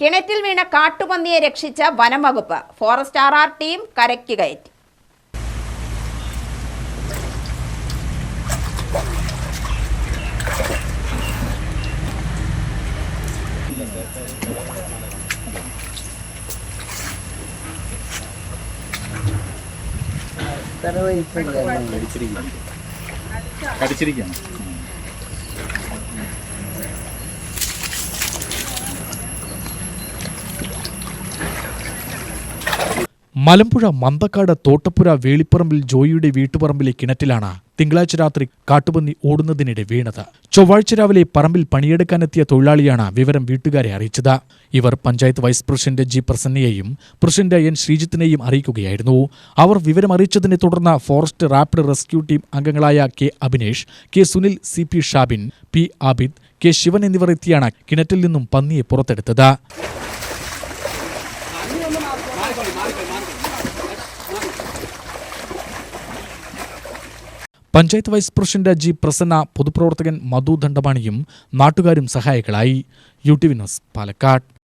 കിണറ്റിൽ വീണ കാട്ടുപന്നിയെ രക്ഷിച്ച വനം വകുപ്പ്. ഫോറസ്റ്റ് RR ടീം കരയ്ക്ക് കയറ്റി. കടിച്ചിരിക്കുകയാണ്. മലമ്പുഴ മന്തക്കാട് തോട്ടപ്പുര വേളിപ്പറമ്പിൽ ജോയിയുടെ വീട്ടുപറമ്പിലെ കിണറ്റിലാണ് തിങ്കളാഴ്ച രാത്രി കാട്ടുപന്നി ഓടുന്നതിനിടെ വീണത്. ചൊവ്വാഴ്ച രാവിലെ പറമ്പിൽ പണിയെടുക്കാനെത്തിയ തൊഴിലാളിയാണ് വിവരം വീട്ടുകാരെ അറിയിച്ചത്. ഇവർ പഞ്ചായത്ത് വൈസ് പ്രസിഡന്റ് G. പ്രസന്നയെയും പ്രസിഡന്റ് N. ശ്രീജിത്തിനെയും അറിയിക്കുകയായിരുന്നു. അവർ വിവരം അറിയിച്ചതിനെ തുടർന്ന് ഫോറസ്റ്റ് റാപ്പിഡ് റെസ്ക്യൂ ടീം അംഗങ്ങളായ K. Abhinesh, K. Sunil, CP Shabin, P. Abid, K. Sivan എന്നിവർ എത്തിയാണ് കിണറ്റിൽ നിന്നും പന്നിയെ പുറത്തെടുത്തത്. Panchayat vice president G. Prasanna, പൊതുപ്രവർത്തകൻ മധു ദണ്ഡപാണിയും നാട്ടുകാരും സഹായികളായി. UTV news, Palakkad.